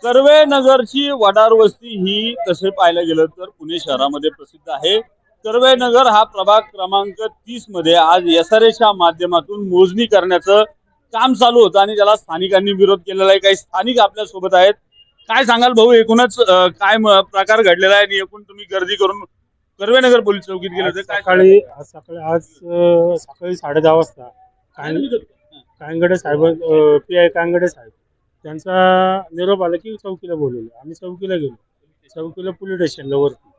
कर्वे नगरची वडार वस्ती ही तसे पाहायला गेलं तर पुणे शहरामध्ये प्रसिद्ध आहे। कर्वे नगर हा प्रभाग क्रमांक 30 मध्ये आज एसआरएच्या माध्यमातून मोजणी करण्याचं काम चालू होतं आणि त्याला स्थानिकांनी विरोध केलेला आहे। काही स्थानिक आपल्या सोबत आहेत। काय सांगाल भाऊ, एकूणच काय प्रकार घडलेला आहे आणि एकूण तुम्ही गर्दी करून कर्वे नगर पोलीस चौकीत गेले होते? काय सकाळी 10:30 वाजता कांगडे साहेब, PI कांगडे साहेब त्यांचा निरोप आला की चौकीला बोलवलं. आम्ही चौकीला गेलो. चौकीला पोलीस स्टेशनला वरती.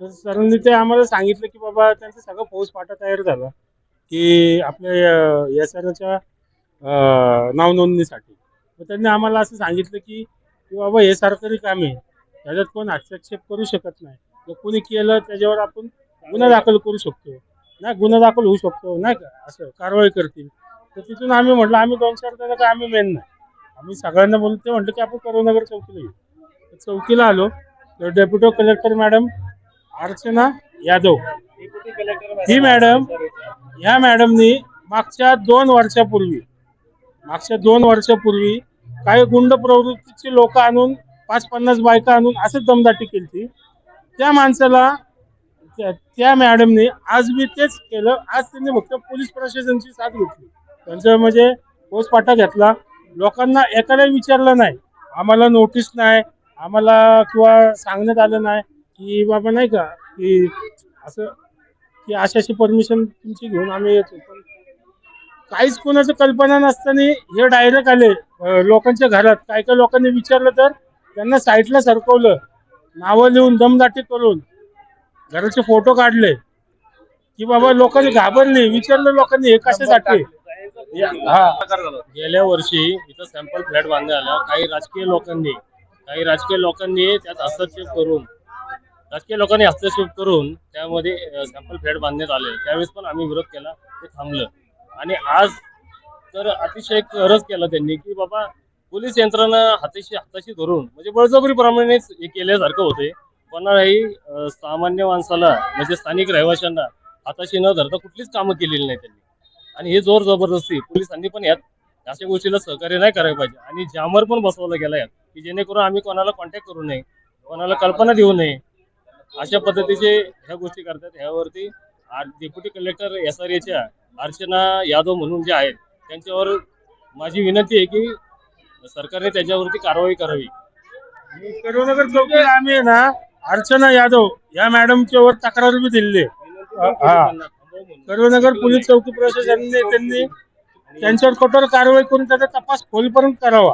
तर सरांनी ते आम्हाला सांगितलं की बाबा त्यांचा सगळं फौजफाटा तयार झाला की आपल्या SRच्या नाव नोंदणीसाठी. तर त्यांनी आम्हाला असं सांगितलं की बाबा हे सरकारी काम आहे, त्याच्यात कोण हस्तक्षेप करू शकत नाही. जर कोणी केलं त्याच्यावर आपण गुन्हा दाखल करू शकतो, नाही गुन्हा दाखल होऊ शकतो, नाही का, असं कारवाई करतील. तर तिथून आम्ही म्हटलं आम्ही 2-4 जण काय आम्ही मेन नाही, आम्ही सगळ्यांना बोलतो. ते म्हटलं की आपण कर्वेनगर चौकीला येऊ. चौकीला आलो तर deputy collector madam Archana Yadav ही मॅडम, ह्या मॅडमनी मागच्या 2 वर्षापूर्वी काही गुंड प्रवृत्तीची लोक आणून 5-50 बायका आणून असं दमदाटी केली. त्या माणसाला त्या मॅडमने आज मी तेच केलं. आज त्यांनी फक्त पोलीस प्रशासनाची साथ घेतली, त्यांचं म्हणजे फौजफाटा घेतला. लोकांना एकाला विचारलं नाही, आम्हाला नोटीस नाही, आम्हाला किंवा सांगण्यात आलं नाही की बाबा नाही का की असं की अशी परमिशन तुमची घेऊन आम्ही येतो. पण काहीच कोणाचं कल्पना नसताना हे डायरेक्ट आले लोकांच्या घरात. काही काही लोकांनी विचारलं तर त्यांना साईटला सरकवलं, नावं लिहून दमदाटी करून घराचे फोटो काढले की बाबा लोकांनी घाबरली. विचारलं लोकांनी हे कशासाठी. गेल्या वर्षी इथं सॅम्पल फ्लॅट बांधण्यात आला. काही राजकीय लोकांनी त्यात राजकीय लोकांनी हस्तक्षेप करून त्यामध्ये सॅम्पल फ्लॅट बांधण्यात आले. त्यावेळेस पण आम्ही विरोध केला, ते थांबलं. आणि आज तर अतिशय रस केला त्यांनी की बाबा पोलीस यंत्रणा हाताशी धरून म्हणजे बळजबरीप्रमाणेच हे केल्यासारखं होते. कोणालाही सामान्य माणसाला म्हणजे स्थानिक रहिवाशांना हाताशी न धरता कुठलीच कामं केलेली नाही त्यांनी. आणि हे जोर जबरदस्ती पोलिसांनी पण यात अशा गोष्टीला सहकार्य नाही करायला पाहिजे. आणि जामर पण बसवला गेला यात की जेणेकरून आम्ही कोणाला कॉन्टॅक्ट करू नये, कोणाला कल्पना देऊ नये, अशा पद्धतीचे ह्या गोष्टी करतात. ह्यावरती डेप्युटी कलेक्टर SRAच्या अर्चना यादव म्हणून जे आहेत त्यांच्यावर माझी विनंती आहे की सरकारने त्याच्यावरती कारवाई करावी. कर्वेनगर चौकीला आम्ही ना अर्चना यादव या मॅडमच्या वर तक्रार बी दिली. कर्वेनगर पोलीस चौकी प्रशासनाने त्यांनी त्यांच्यावर कठोर कारवाई करून त्याचा तपास खोलपर्यंत करावा.